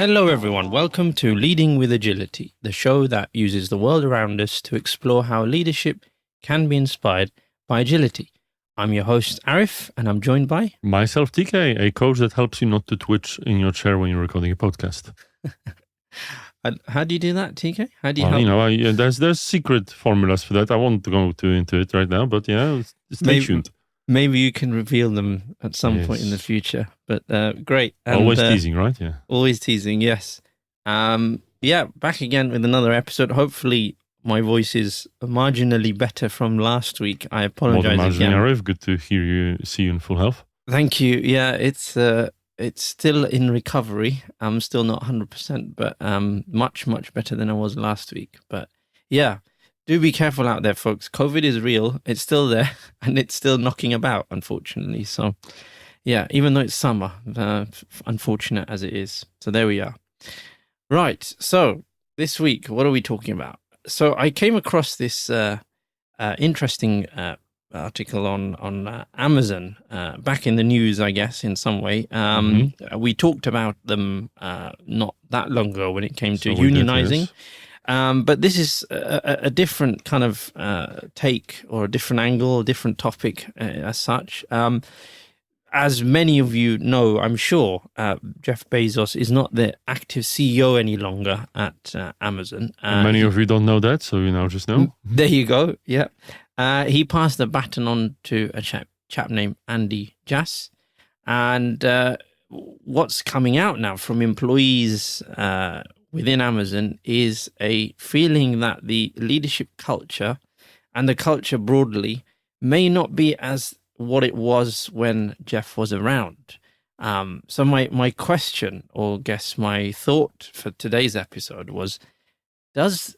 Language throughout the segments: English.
Hello, everyone. Welcome to Leading with Agility, the show that uses the world around us to explore how leadership can be inspired by agility. I'm your host, Arif, and I'm joined by... Myself, TK, a coach that helps you not to twitch in your chair when you're recording a podcast. How do you do that, TK? How do you help? You know, there's secret formulas for that. I won't go into it right now, but stay tuned. Maybe you can reveal them at some point in the future. But great. And, always teasing, right? Yeah. Always teasing, yes. Back again with another episode. Hopefully my voice is marginally better from last week. I apologize again. Arif, good to see you in full health. Thank you. Yeah, it's still in recovery. I'm still not 100%, but much, much better than I was last week. But yeah, do be careful out there, folks. COVID is real. It's still there and it's still knocking about, unfortunately. So yeah, even though it's summer, unfortunate as it is. So there we are. Right. So this week, what are we talking about? So I came across this interesting article on Amazon back in the news, I guess, in some way. We talked about them not that long ago when it came to unionizing. But this is a different kind of take or a different angle, a different topic as such. As many of you know, I'm sure, Jeff Bezos is not the active CEO any longer at Amazon. Many of you don't know that, so you now just know. There you go, yeah. He passed the baton on to a chap named Andy Jass. And what's coming out now from employees within Amazon is a feeling that the leadership culture and the culture broadly may not be as what it was when Jeff was around. So my question, or guess my thought for today's episode was, does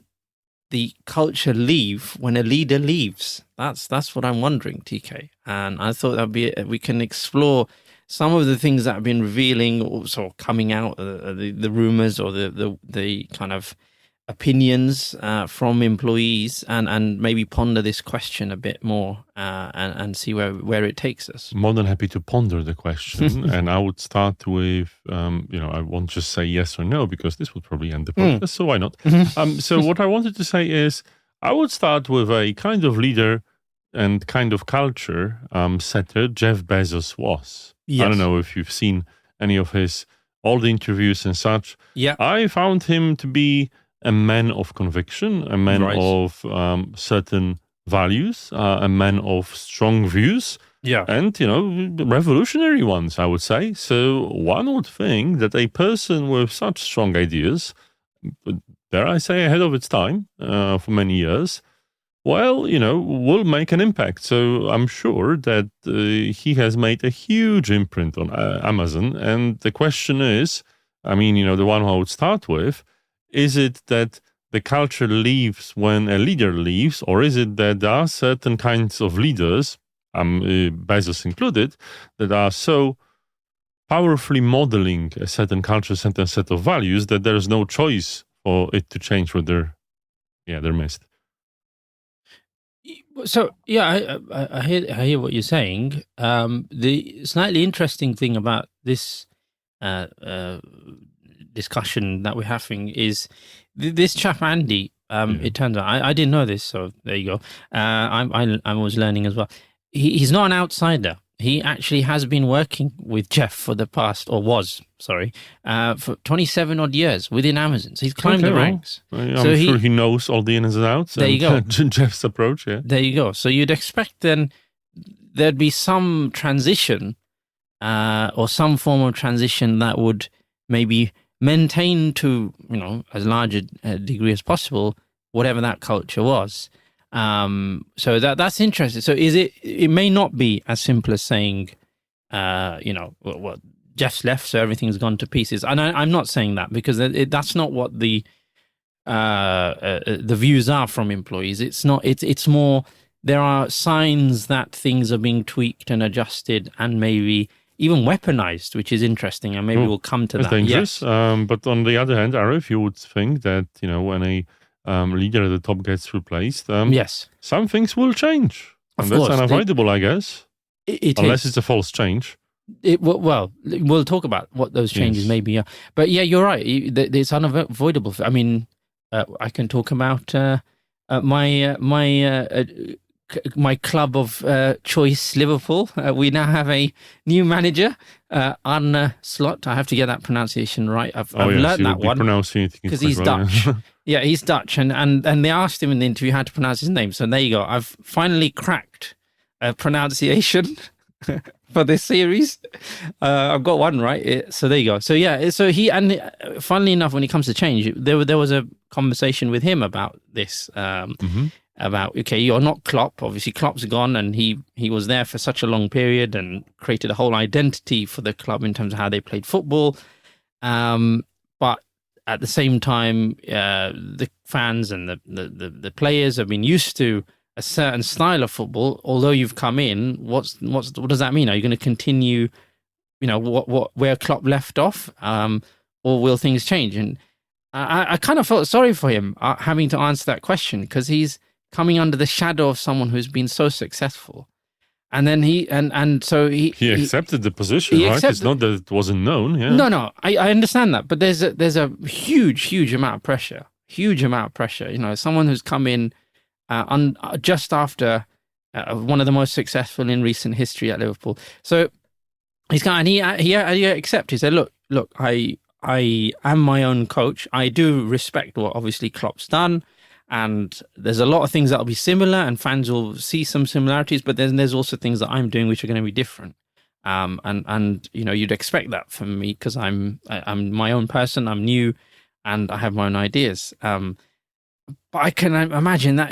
the culture leave when a leader leaves? That's what I'm wondering, TK. And I thought we can explore some of the things that have been revealing, also coming out, the rumors or the kind of opinions from employees, and maybe ponder this question a bit more and see where it takes us. More than happy to ponder the question. And I would start with, I won't just say yes or no, because this would probably end the podcast, so why not? So what I wanted to say is, I would start with a kind of leader and kind of culture setter Jeff Bezos was. Yes. I don't know if you've seen any of his old interviews and such. Yeah, I found him to be a man of conviction, a man of certain values, a man of strong views, and, revolutionary ones, I would say. So one would think that a person with such strong ideas, dare I say ahead of its time for many years, will make an impact. So I'm sure that he has made a huge imprint on Amazon. And the question is, the one I would start with, is it that the culture leaves when a leader leaves, or is it that there are certain kinds of leaders, Bezos included, that are so powerfully modeling a certain culture, a certain set of values, that there's no choice for it to change when they're missed? So I hear what you're saying. The slightly interesting thing about this discussion that we're having is this chap Andy. It turns out I didn't know this, so there you go. I was learning as well. He's not an outsider. He actually has been working with Jeff for 27 odd years within Amazon. So he's climbed the ranks. I'm sure he knows all the ins and outs. There you go. Jeff's approach, yeah. There you go. So you'd expect then there'd be some transition or some form of transition that would maybe maintain to, as large a degree as possible, whatever that culture was. So that's interesting. So it may not be as simple as saying, Jeff's left, so everything's gone to pieces. And I'm not saying that, because that's not what the views are from employees. It's not. It's more. There are signs that things are being tweaked and adjusted, and maybe even weaponized, which is interesting. And maybe we'll come to that. Dangerous. Yes. But on the other hand, Arif, you would think that when a leader at the top gets replaced, yes, some things will change. And that's unavoidable, I guess. It unless is. It's a false change. Well, we'll talk about what those changes may be. Yeah. But yeah, you're right. It's unavoidable. I mean, I can talk about my club of choice, Liverpool. We now have a new manager, Arne Slot. I have to get that pronunciation right. I've learned that one because he's Dutch. Yeah, he's Dutch, and they asked him in the interview how to pronounce his name. So there you go. I've finally cracked a pronunciation for this series. I've got one right. So there you go. So yeah, so funnily enough, when it comes to change, there was a conversation with him about this. About, okay, you're not Klopp. Obviously, Klopp's gone, and he was there for such a long period and created a whole identity for the club in terms of how they played football. But at the same time, the fans and the players have been used to a certain style of football. Although you've come in, what does that mean? Are you going to continue, where Klopp left off, or will things change? And I kind of felt sorry for him having to answer that question, because he's coming under the shadow of someone who's been so successful. And then he accepted the position, right? It's not that it wasn't known. Yeah. No, I understand that, but there's a huge amount of pressure. Someone who's come in just after one of the most successful in recent history at Liverpool. So he's got, and he accepted. He said, "Look, I am my own coach. I do respect what obviously Klopp's done." And there's a lot of things that'll be similar, and fans will see some similarities. But then there's also things that I'm doing which are going to be different. And you'd expect that from me, because I'm my own person. I'm new, and I have my own ideas. But I can imagine that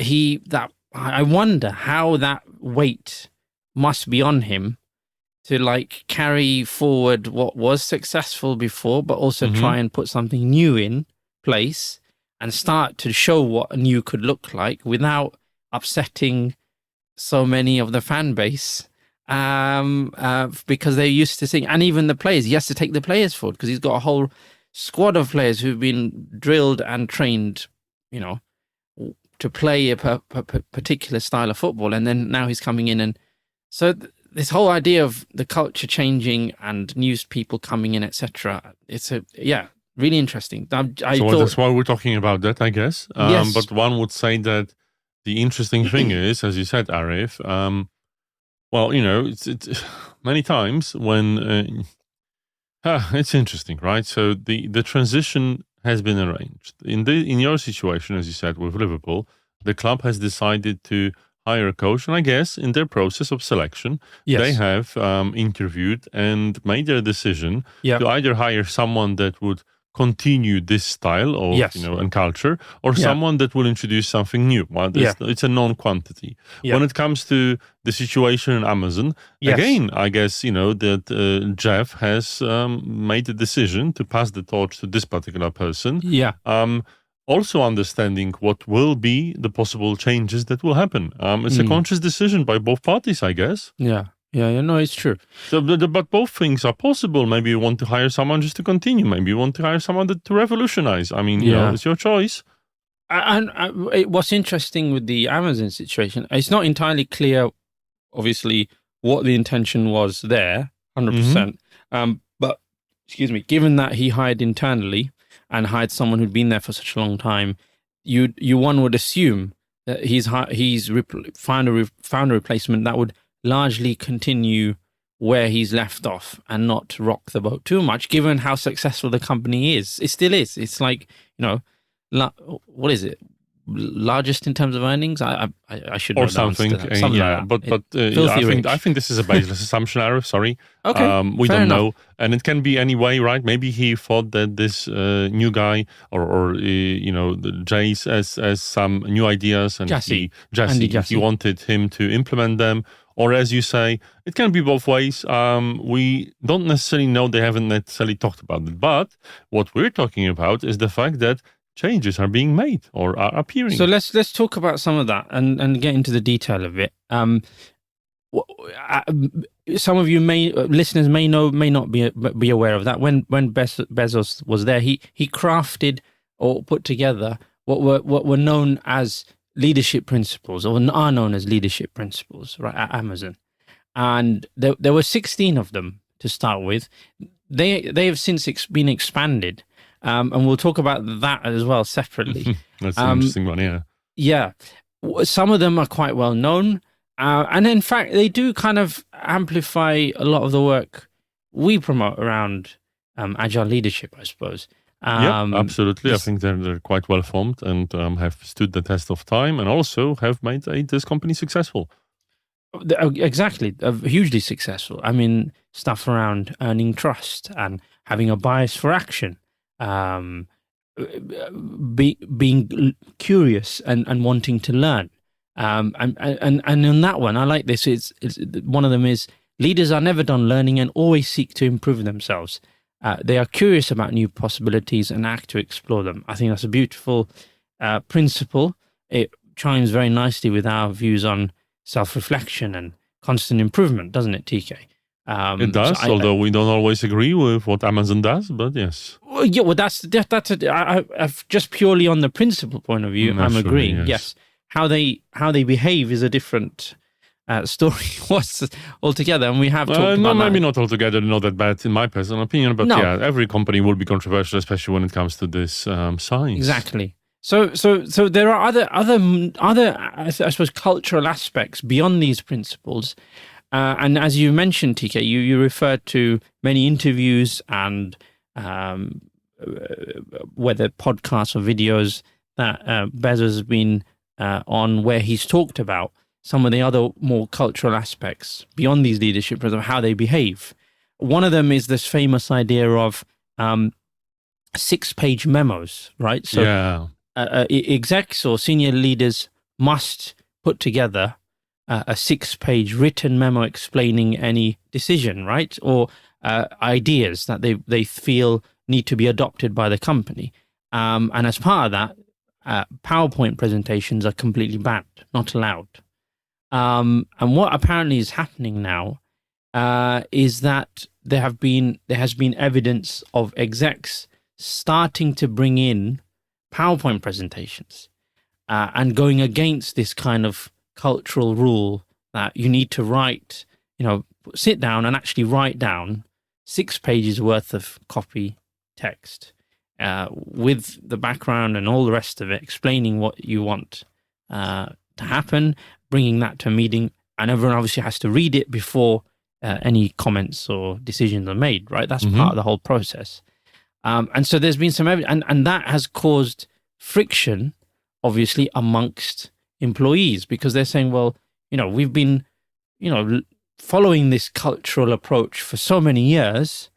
I wonder how that weight must be on him to carry forward what was successful before, but also try and put something new in place and start to show what new could look like without upsetting so many of the fan base, because they're used to seeing, and even the players, he has to take the players forward, because he's got a whole squad of players who've been drilled and trained, to play a particular style of football. And then now he's coming in, and so this whole idea of the culture changing and news people coming in, etc. Really interesting. I thought that's why we're talking about that, I guess. Yes. But one would say that the interesting thing is, as you said, Arif, it's many times when it's interesting, right? So the transition has been arranged. In your situation, as you said, with Liverpool, the club has decided to hire a coach, and I guess in their process of selection, they have interviewed and made their decision to either hire someone that would continue this style of and culture, or someone that will introduce something new. Well, it's a non-quantity. When it comes to the situation in Amazon, again, I guess that Jeff has made a decision to pass the torch to this particular person. Also understanding what will be the possible changes that will happen. It's a conscious decision by both parties, I guess. No, it's true. So, but both things are possible. Maybe you want to hire someone just to continue. Maybe you want to hire someone to revolutionize. I mean, it's your choice. And what's interesting with the Amazon situation, it's not entirely clear, obviously, what the intention was there, 100%. But, given that he hired internally and hired someone who'd been there for such a long time, one would assume that he's found a replacement that would largely continue where he's left off and not rock the boat too much, given how successful the company is. It still is. It's like, what is it? Largest in terms of earnings? I should know or something. I think this is a baseless assumption, Arif. Sorry. Okay. We don't know, and it can be any way, right? Maybe he thought that this new guy or Jace has some new ideas, and Jesse, he wanted him to implement them. Or as you say, it can be both ways. We don't necessarily know. They haven't necessarily talked about it. But what we're talking about is the fact that changes are being made or are appearing. So let's talk about some of that and get into the detail of it. Some of you listeners may not be aware of that. When Bezos was there, he crafted or put together what were known as leadership principles, or are known as leadership principles, right, at Amazon. And there were 16 of them to start with. They have since been expanded, and we'll talk about that as well separately. That's an interesting one, yeah. Yeah, some of them are quite well known, and in fact, they do kind of amplify a lot of the work we promote around agile leadership, I suppose. Yeah, absolutely. I think they're quite well formed and have stood the test of time, and also have made this company successful. Exactly, hugely successful. I mean, stuff around earning trust and having a bias for action, being curious and wanting to learn. And on that one, I like this. It's one of them is leaders are never done learning and always seek to improve themselves. They are curious about new possibilities and act to explore them. I think that's a beautiful principle. It chimes very nicely with our views on self-reflection and constant improvement, doesn't it, TK? It does, although we don't always agree with what Amazon does, but yes. Well, yeah, well, that's I've just purely on the principle point of view, I'm agreeing. Yes, how they behave is a different story altogether, and we have talked about that. Maybe not altogether, not that bad in my personal opinion, but yeah, every company will be controversial, especially when it comes to this science. Exactly. So there are other I suppose cultural aspects beyond these principles, and as you mentioned, TK, you referred to many interviews and whether podcasts or videos that Bezos has been on, where he's talked about some of the other more cultural aspects beyond these leadership principles of how they behave. One of them is this famous idea of 6-page memos, right? So. Yeah. Execs or senior leaders must put together a 6-page written memo explaining any decision, right? Or ideas that they feel need to be adopted by the company. And as part of that, PowerPoint presentations are completely banned, not allowed. And what apparently is happening now is that there has been evidence of execs starting to bring in PowerPoint presentations and going against this kind of cultural rule that you need to write, sit down and actually write down 6 pages worth of copy text with the background and all the rest of it, explaining what you want to happen, bringing that to a meeting, and everyone obviously has to read it before any comments or decisions are made, right? That's part of the whole process. And so there's been some evidence, and that has caused friction, obviously, amongst employees, because they're saying, well, we've been, following this cultural approach for so many years.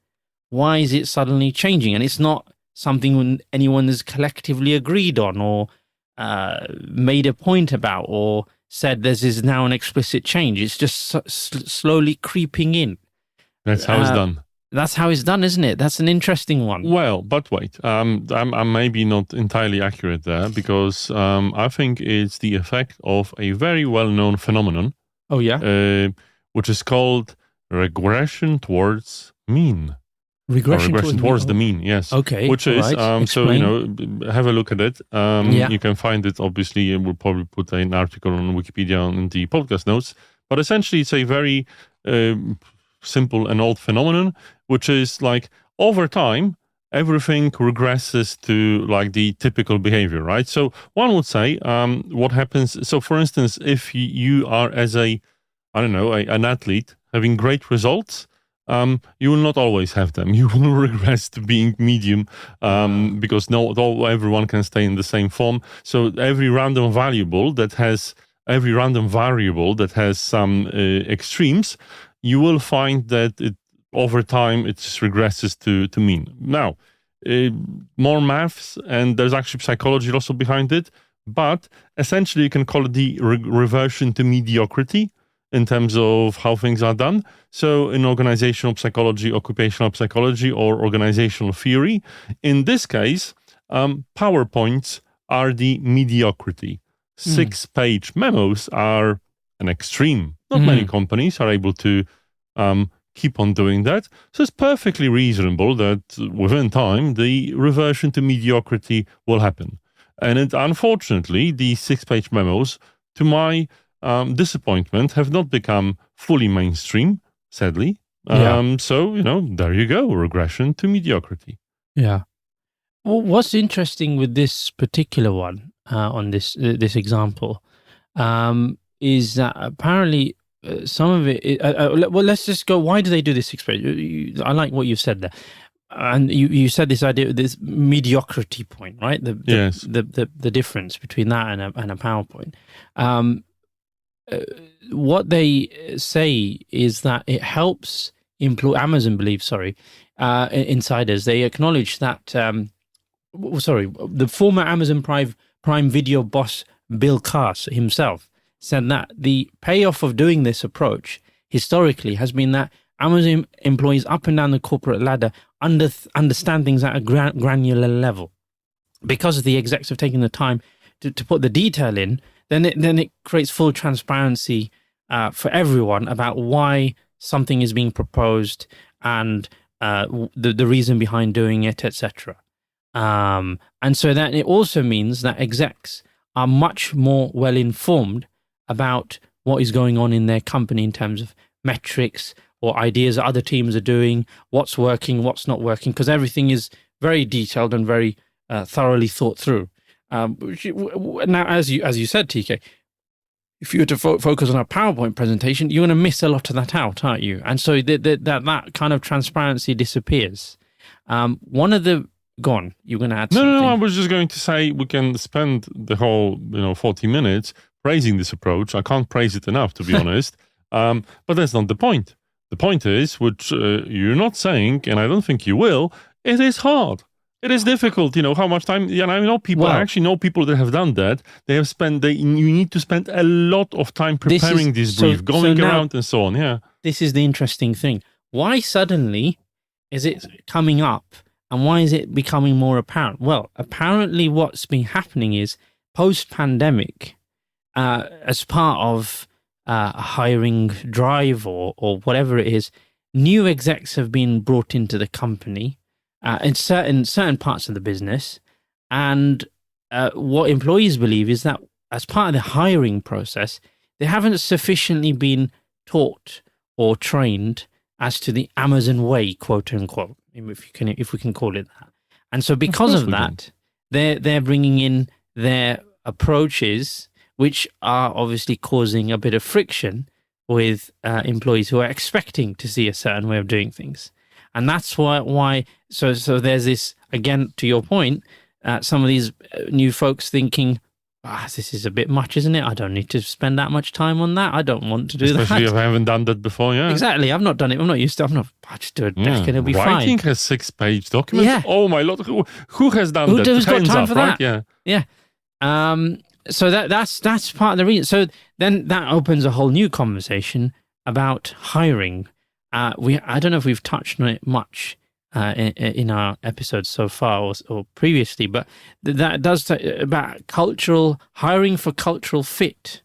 Why is it suddenly changing? And it's not something anyone has collectively agreed on or made a point about or said this is now an explicit change. It's just slowly creeping in. That's how it's done. That's how it's done, isn't it? That's an interesting one. Well, but wait, I'm maybe not entirely accurate there, because I think it's the effect of a very well-known phenomenon. Oh, yeah? Which is called regression towards mean. Regression towards the mean, yes. Okay. Which is, so, have a look at it. You can find it, obviously, and we'll probably put an article on Wikipedia in the podcast notes. But essentially, it's a very simple and old phenomenon, which is like over time, everything regresses to like the typical behavior, right? So one would say what happens. So for instance, if you are as an athlete having great results, you will not always have them. You will regress to being medium because not everyone can stay in the same form. So every random variable that has some extremes, you will find that over time it just regresses to mean. Now, more maths, and there's actually psychology also behind it, but essentially you can call it the reversion to mediocrity in terms of how things are done. So in organizational psychology, occupational psychology, or organizational theory, in this case, PowerPoints are the mediocrity. 6-page memos are an extreme. Not many companies are able to keep on doing that. So it's perfectly reasonable that within time, the reversion to mediocrity will happen. And unfortunately, the 6-page memos, to my disappointment, have not become fully mainstream, sadly. So, there you go. Regression to mediocrity. Yeah. Well, what's interesting with this particular one on this example is that apparently some of it. Well, let's just go. Why do they do this experiment? I like what you said there, and you said this idea, this mediocrity point, right? Yes. The difference between that and a PowerPoint. What they say is that it helps Amazon believes, insiders. They acknowledge that. The former Amazon Prime Video boss Bill Cass himself said that the payoff of doing this approach historically has been that Amazon employees up and down the corporate ladder understand things at a granular level. Because the execs have taken the time to put the detail in, then it creates full transparency for everyone about why something is being proposed and the reason behind doing it, etc. And so that it also means that execs are much more well informed about what is going on in their company in terms of metrics or ideas that other teams are doing, what's working, what's not working, because everything is very detailed and very thoroughly thought through. Now, as you said, TK, if you were to focus on a PowerPoint presentation, you're going to miss a lot of that out, aren't you? And so that kind of transparency disappears. One of the Go on. You're going to add something. No. I was just going to say we can spend the whole 40 minutes praising this approach. I can't praise it enough, to be honest. But that's not the point. The point is, which you're not saying, and I don't think you will, it is hard. It is difficult. How much time. Yeah, I know people. I actually know people that have done that. You need to spend a lot of time preparing this brief, going around and so on. Yeah. This is the interesting thing. Why suddenly is it coming up? And why is it becoming more apparent? Well, apparently what's been happening is post-pandemic, as part of a hiring drive or whatever it is, new execs have been brought into the company in certain parts of the business. And what employees believe is that as part of the hiring process, they haven't sufficiently been taught or trained as to the Amazon way, quote unquote, if we can call it that. And so because of that, they're bringing in their approaches, which are obviously causing a bit of friction with employees who are expecting to see a certain way of doing things. And that's why so there's this, again, to your point, some of these new folks thinking, this is a bit much, isn't it? I don't need to spend that much time on that. I don't want to do that. Especially if I haven't done that before, yeah. Exactly. I've not done it. I'm not used to it. I'll just do a deck and it'll be fine. Writing has 6-page documents? Yeah. Oh my Lord. Who has done that? Who's got time for right? that? Yeah. So that's part of the reason. So then that opens a whole new conversation about hiring. I don't know if we've touched on it much in our episodes so far or previously, but that does about hiring for cultural fit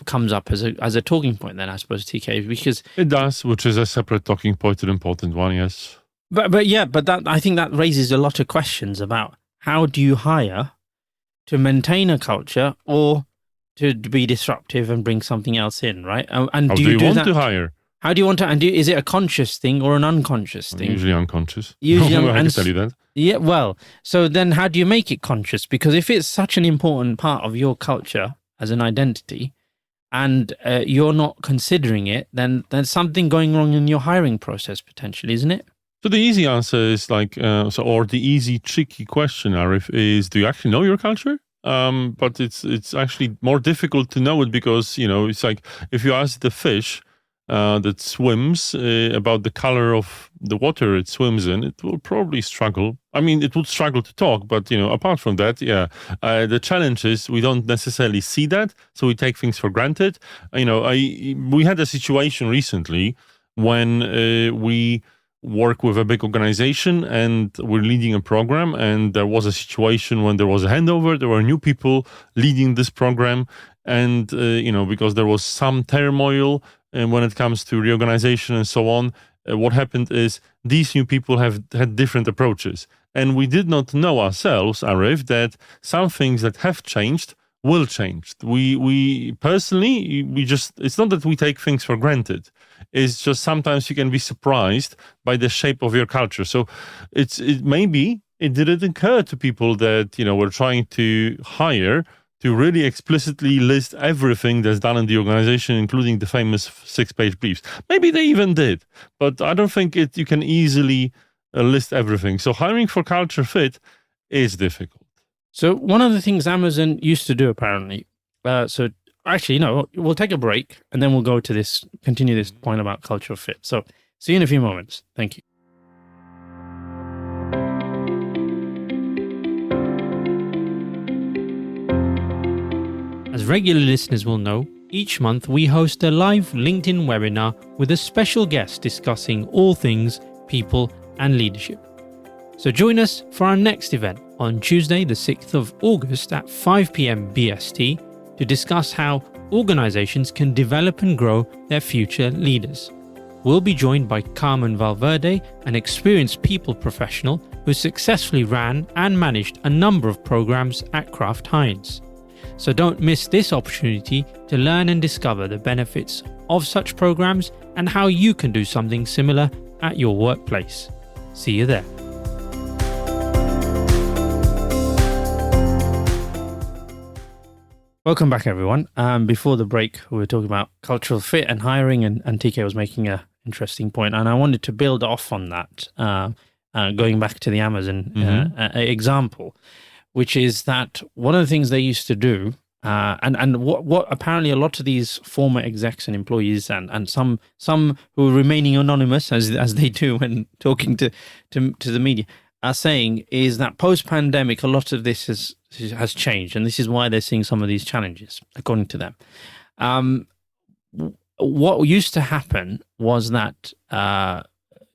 comes up as a talking point then, I suppose, TK, because it does, which is a separate talking point, an important one, yes. But that, I think that raises a lot of questions about how do you hire to maintain a culture or to be disruptive and bring something else in, right? And how do you want to hire? How do you want to, and is it a conscious thing or an unconscious thing? Usually unconscious. Usually, I can tell you that. Yeah, well, so then how do you make it conscious? Because if it's such an important part of your culture as an identity, and you're not considering it, then there's something going wrong in your hiring process potentially, isn't it? So the easy answer is or the easy tricky question, Arif, is: do you actually know your culture? But it's actually more difficult to know it because it's like if you ask the fish that swims about the color of the water it swims in, it will probably struggle. I mean, it would struggle to talk, but apart from that, the challenge is we don't necessarily see that, so we take things for granted. We had a situation recently when we work with a big organization and we're leading a program, and there was a situation when there was a handover, there were new people leading this program, and because there was some turmoil and when it comes to reorganization and so on, what happened is these new people have had different approaches. And we did not know ourselves, Arif, that some things that have changed will change. We personally, it's not that we take things for granted. is just sometimes you can be surprised by the shape of your culture. So maybe it didn't occur to people that, were trying to hire to really explicitly list everything that's done in the organization, including the famous 6-page briefs. Maybe they even did, but I don't think you can easily list everything. So hiring for culture fit is difficult. So one of the things Amazon used to do, apparently, so actually, we'll take a break and then we'll go to continue this point about cultural fit. So see you in a few moments. Thank you. As regular listeners will know, each month we host a live LinkedIn webinar with a special guest discussing all things people and leadership. So join us for our next event on Tuesday, the 6th of August at 5 p.m. BST to discuss how organizations can develop and grow their future leaders. We'll be joined by Carmen Valverde, an experienced people professional who successfully ran and managed a number of programs at Kraft Heinz. So don't miss this opportunity to learn and discover the benefits of such programs and how you can do something similar at your workplace. See you there. Welcome back, everyone. Before the break, we were talking about cultural fit and hiring, and TK was making an interesting point, and I wanted to build off on that, going back to the Amazon example, which is that one of the things they used to do, and what apparently a lot of these former execs and employees, and some who are remaining anonymous as they do when talking to the media, are saying is that post-pandemic, a lot of this has changed, and this is why they're seeing some of these challenges, according to them. What used to happen was that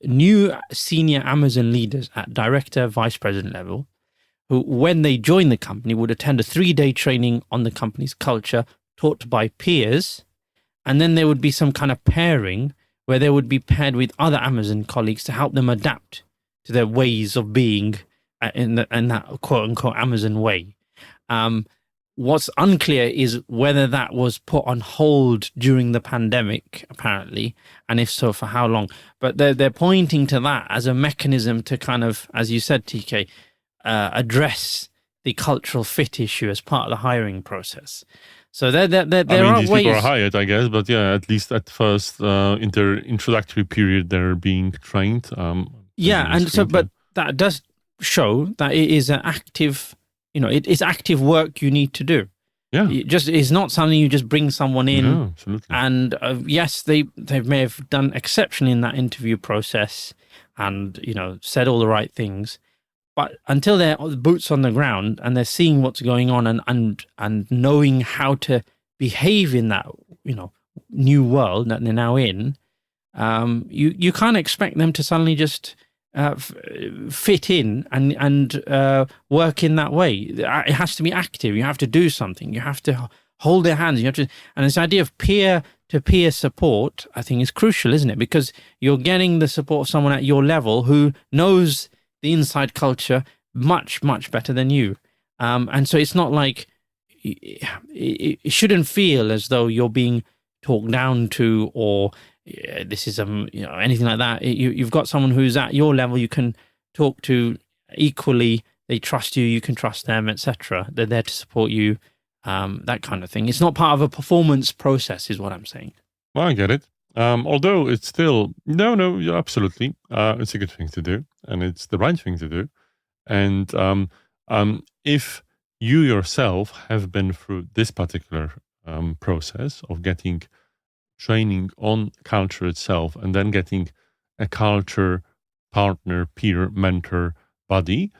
new senior Amazon leaders at director, vice president level, who, when they joined the company, would attend a 3-day training on the company's culture taught by peers, and then there would be some kind of pairing where they would be paired with other Amazon colleagues to help them adapt to their ways of being in that quote-unquote Amazon way. What's unclear is whether that was put on hold during the pandemic, apparently, and if so, for how long. But they're pointing to that as a mechanism to kind of, as you said, TK, address the cultural fit issue as part of the hiring process. So there are these ways. People are hired, I guess, but yeah, at least at first introductory period, they're being trained. But that does show that it is an active, it's active work you need to do. Yeah, it's not something you just bring someone in. No, absolutely. And yes, they may have done exceptionally in that interview process, and said all the right things. But until they're boots on the ground and they're seeing what's going on and knowing how to behave in that new world that they're now in, you can't expect them to suddenly just fit in and work in that way. It has to be active. You have to do something. You have to hold their hands. And this idea of peer-to-peer support, I think, is crucial, isn't it? Because you're getting the support of someone at your level who knows the inside culture much, much better than you. And so it's not like it shouldn't feel as though you're being talked down to, or this is anything like that. You've got someone who's at your level you can talk to equally. They trust you, you can trust them, etc. They're there to support you, that kind of thing. It's not part of a performance process, is what I'm saying. Well, I get it. Although it's still no, absolutely, it's a good thing to do, and it's the right thing to do. And if you yourself have been through this particular process of getting training on culture itself, and then getting a culture partner, peer, mentor, buddy,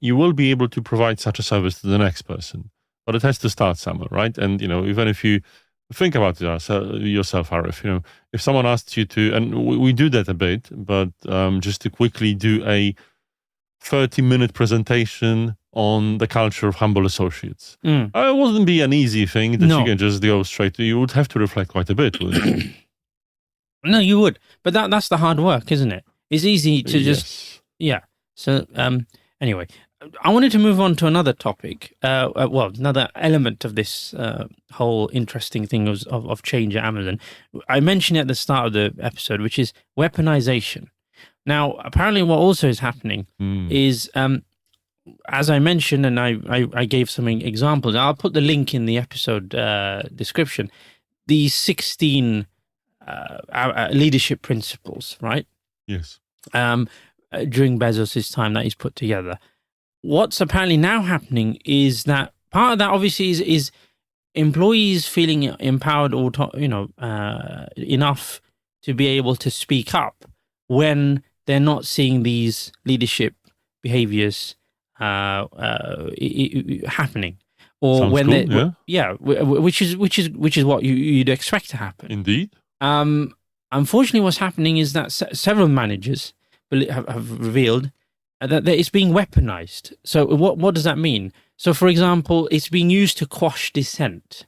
you will be able to provide such a service to the next person. But it has to start somewhere, right? And even if you think about it yourself, Arif, if someone asks you to, and we do that a bit, but just to quickly do a 30-minute presentation on the culture of humble associates. It wouldn't be an easy thing that you can just go straight to. You would have to reflect quite a bit. No, you would. But that's the hard work, isn't it? It's easy to just, yeah. So anyway, I wanted to move on to another topic. Another element of this whole interesting thing of change at Amazon. I mentioned it at the start of the episode, which is weaponization. Now, apparently, what also is happening is, as I mentioned, and I gave some examples. I'll put the link in the episode description. These 16 leadership principles, right? Yes. During Bezos' time that he's put together. What's apparently now happening is that part of that obviously is employees feeling empowered or enough to be able to speak up when they're not seeing these leadership behaviors happening, or Sounds when cool, which is what you'd expect to happen. Indeed. Unfortunately, what's happening is that several managers have revealed that it's being weaponized. So what does that mean? So, for example, it's being used to quash dissent.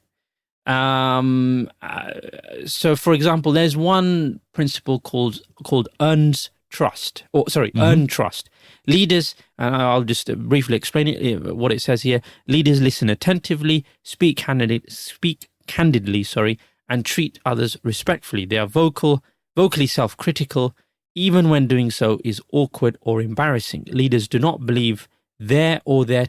So, for example, there's one principle called earned trust. Earn trust. Leaders, and I'll just briefly explain it. What it says here: leaders listen attentively, speak candidly, and treat others respectfully. They are vocally self-critical, even when doing so is awkward or embarrassing. Leaders do not believe their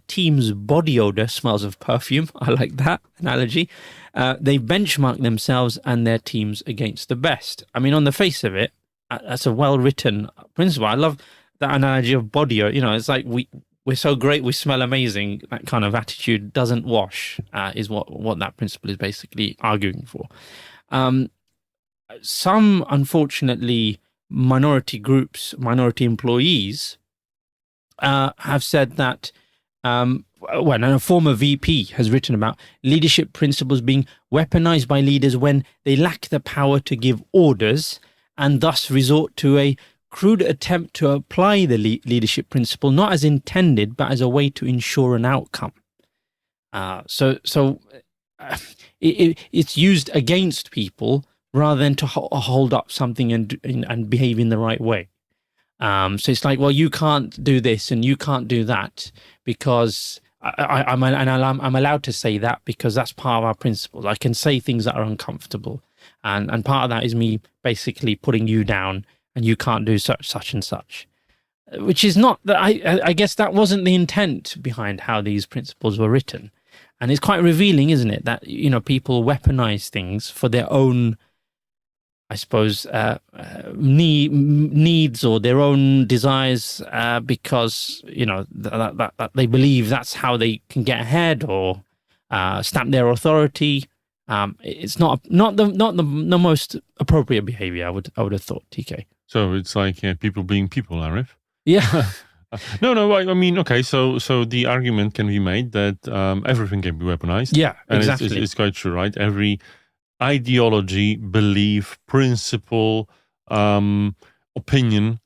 team's body odor smells of perfume. I like that analogy. They benchmark themselves and their teams against the best. I mean, on the face of it, that's a well-written principle. I love that analogy of body odor. It's like we're so great, we smell amazing. That kind of attitude doesn't wash, is what that principle is basically arguing for. Some, unfortunately, minority groups, minority employees have said that, a former VP has written about leadership principles being weaponized by leaders when they lack the power to give orders and thus resort to a crude attempt to apply the leadership principle, not as intended, but as a way to ensure an outcome. It's used against people rather than to hold up something and behave in the right way. So it's like, well, you can't do this and you can't do that because I'm allowed to say that because that's part of our principles. I can say things that are uncomfortable, and part of that is me basically putting you down, and you can't do such and such, which is not that. I guess that wasn't the intent behind how these principles were written, and it's quite revealing, isn't it, that people weaponize things for their own, I suppose, needs or their own desires, because that they believe that's how they can get ahead or stamp their authority. It's not the most appropriate behavior. I would have thought, TK. So it's like people being people, Arif. Yeah. No. I mean, okay. So the argument can be made that everything can be weaponized. Yeah, and exactly. It's quite true, right? Every ideology, belief, principle, opinion,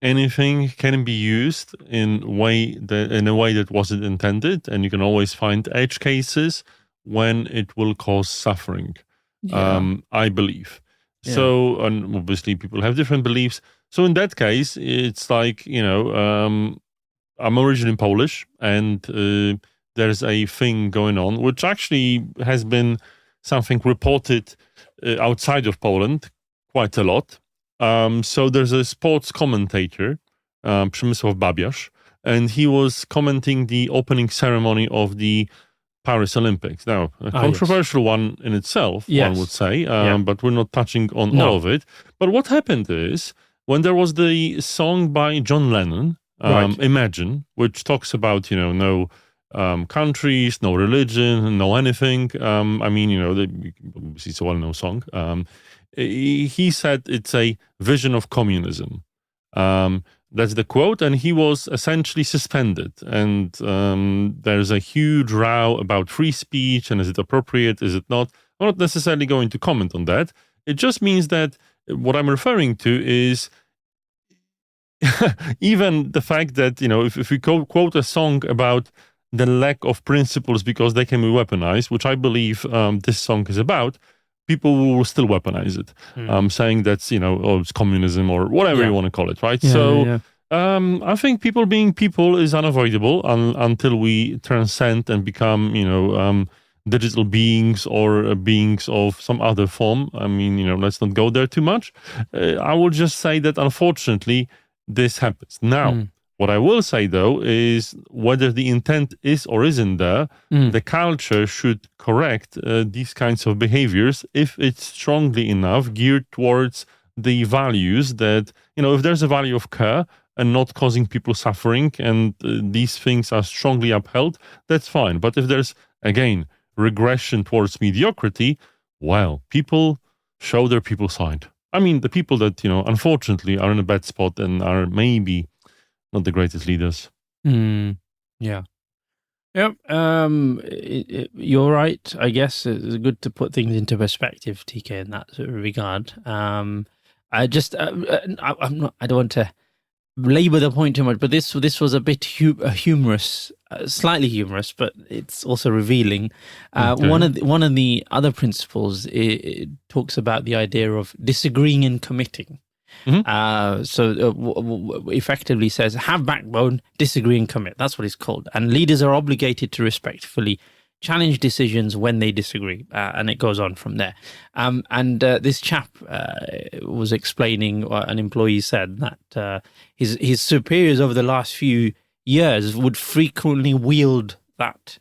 anything can be used in a way that wasn't intended, and you can always find edge cases when it will cause suffering. Yeah. I believe. Yeah. So, and obviously people have different beliefs. So in that case, it's like, I'm originally Polish, and there's a thing going on, which actually has been something reported outside of Poland quite a lot. So there's a sports commentator, Przemysław Babiarz, and he was commenting the opening ceremony of the Paris Olympics. Now, a controversial one in itself, one would say, but we're not touching on all of it. But what happened is, when there was the song by John Lennon, Imagine, which talks about, no countries, no religion, no anything. It's a well-known song. He said it's a vision of communism. That's the quote, and he was essentially suspended. And there's a huge row about free speech, and is it appropriate, is it not? I'm not necessarily going to comment on that. It just means that what I'm referring to is even the fact that, if we quote a song about the lack of principles because they can be weaponized, which I believe this song is about, people will still weaponize it, saying that's, it's communism or whatever you want to call it, right? I think people being people is unavoidable until we transcend and become, digital beings or beings of some other form. I mean, let's not go there too much. I will just say that unfortunately, this happens. Now, what I will say though is whether the intent is or isn't there, the culture should correct these kinds of behaviors if it's strongly enough geared towards the values that, if there's a value of care, and not causing people suffering, and these things are strongly upheld, that's fine. But if there's, again, regression towards mediocrity, well, people show their people side. I mean, the people that, unfortunately are in a bad spot and are maybe not the greatest leaders. Yeah. Yep. You're right. I guess it's good to put things into perspective, TK, in that sort of regard. I just, I'm not, I don't want to labor the point too much, but this was a bit humorous, slightly humorous, but it's also revealing. Okay. One of the other principles, it talks about the idea of disagreeing and committing. So effectively says, have backbone, disagree and commit. That's what it's called. And leaders are obligated to respectfully challenge decisions when they disagree. And it goes on from there. This chap was explaining, an employee said that his superiors over the last few years would frequently wield that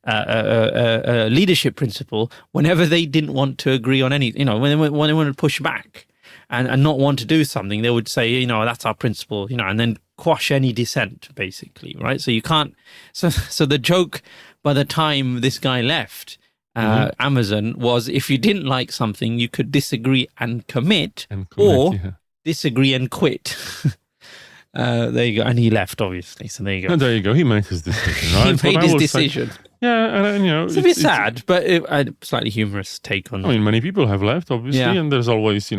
leadership principle whenever they didn't want to agree on anything, when they wanted to push back. And not want to do something, they would say, that's our principle, and then quash any dissent, basically, right? So you can't. So the joke by the time this guy left Amazon was, if you didn't like something, you could disagree and commit, or disagree and quit. There you go. And he left, obviously. So there you go. And there you go. He made his decision, right? He made his decision. Yeah, and it's a bit sad, but a slightly humorous take on. I mean, many people have left, obviously, and there's always,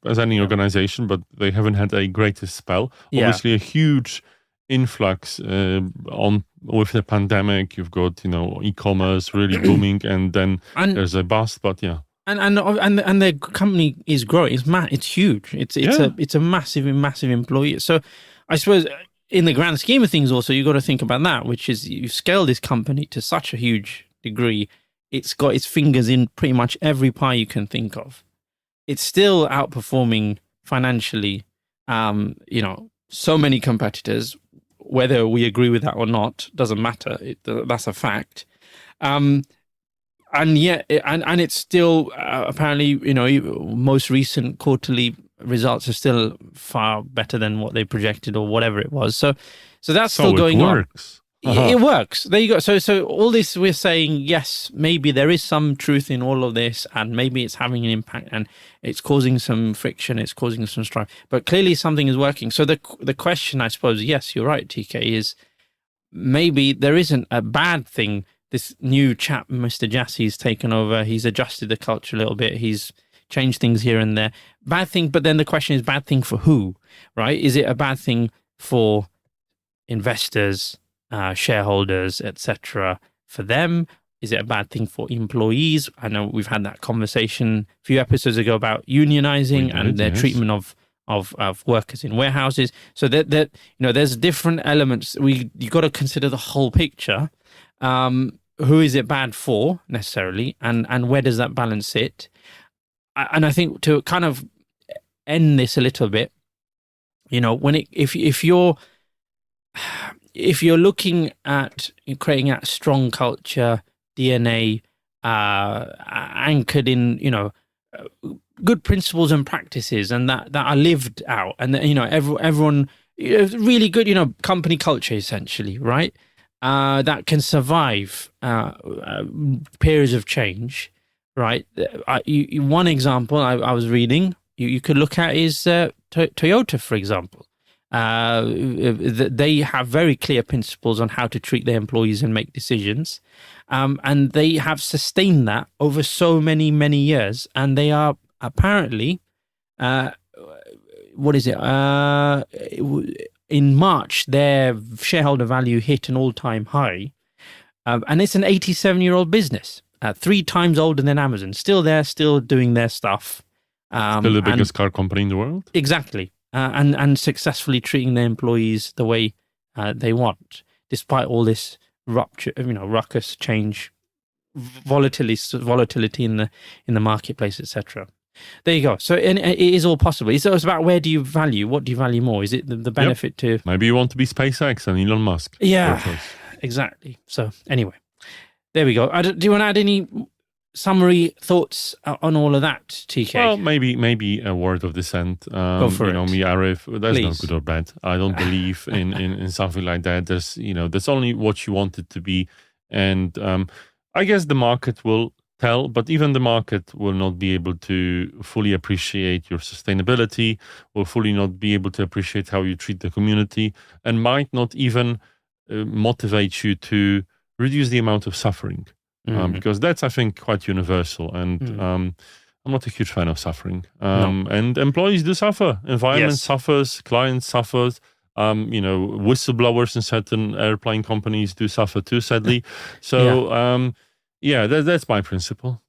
as any organization, but they haven't had a greatest spell. Obviously, a huge influx with the pandemic. You've got e-commerce really booming, and then there's a bust. But and the company is growing. It's huge. It's a massive employee. So I suppose, in the grand scheme of things, also, you've got to think about that, which is you scale this company to such a huge degree. It's got its fingers in pretty much every pie you can think of. It's still outperforming financially, so many competitors. Whether we agree with that or not doesn't matter. That's a fact. And yet, and it's still apparently, most recent quarterly results are still far better than what they projected or whatever it was. So that's still going on. It works. There you go. So all this, we're saying, yes, maybe there is some truth in all of this, and maybe it's having an impact, and it's causing some friction, it's causing some strife, but clearly something is working. So the question, I suppose, yes, you're right, TK, is maybe there isn't a bad thing. This new chap, Mr. Jassi's taken over. He's adjusted the culture a little bit. He's changed things here and there. Bad thing, but then the question is, bad thing for who, right? Is it a bad thing for investors, shareholders, etc., for them? Is it a bad thing for employees? I know we've had that conversation a few episodes ago about unionizing and their treatment of workers in warehouses. So that there's different elements. You got to consider the whole picture. Who is it bad for necessarily, and where does that balance sit? And I think, to kind of end this a little bit, if you're looking at creating a strong culture, DNA, anchored in good principles and practices, and that are lived out, and everyone really good company culture, essentially, right? That can survive periods of change, right? One example I was reading you could look at is Toyota, for example. They have very clear principles on how to treat their employees and make decisions, and they have sustained that over so many years, and they are apparently in March, their shareholder value hit an all-time high, and it's an 87-year-old business, 3 times older than Amazon, still there, still doing their stuff. Still the biggest car company in the world? Exactly. and successfully treating their employees the way they want, despite all this rupture, ruckus, change, volatility in the marketplace, etc. There you go. So and it is all possible. So it's about where do you value? What do you value more? Is it the benefit to? Maybe you want to be SpaceX and Elon Musk. Yeah, exactly. So anyway, there we go. Do you want to add any summary thoughts on all of that, TK? Well, maybe a word of dissent. Go for it. Me, Arif, there's no Please. good or bad. I don't believe in something like that. There's only what you want it to be, and I guess the market will tell, but even the market will not be able to fully appreciate your sustainability, will fully not be able to appreciate how you treat the community, and might not even motivate you to reduce the amount of suffering. Because that's, I think, quite universal. And I'm not a huge fan of suffering. And employees do suffer. Environment suffers. Clients suffers. Whistleblowers in certain airplane companies do suffer too, sadly. So, that's my principle.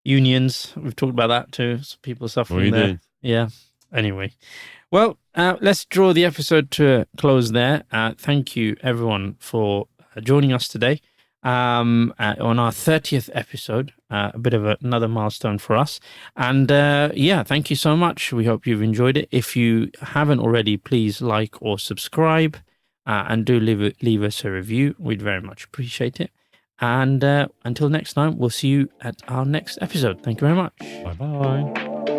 Unions, we've talked about that too. Some people suffering there. Did. Yeah. Anyway. Well, let's draw the episode to a close there. Thank you, everyone, for joining us today. On our 30th episode, a bit of another milestone for us. And thank you so much. We hope you've enjoyed it. If you haven't already, please like or subscribe and do leave us a review. We'd very much appreciate it. And until next time, we'll see you at our next episode. Thank you very much. Bye-bye.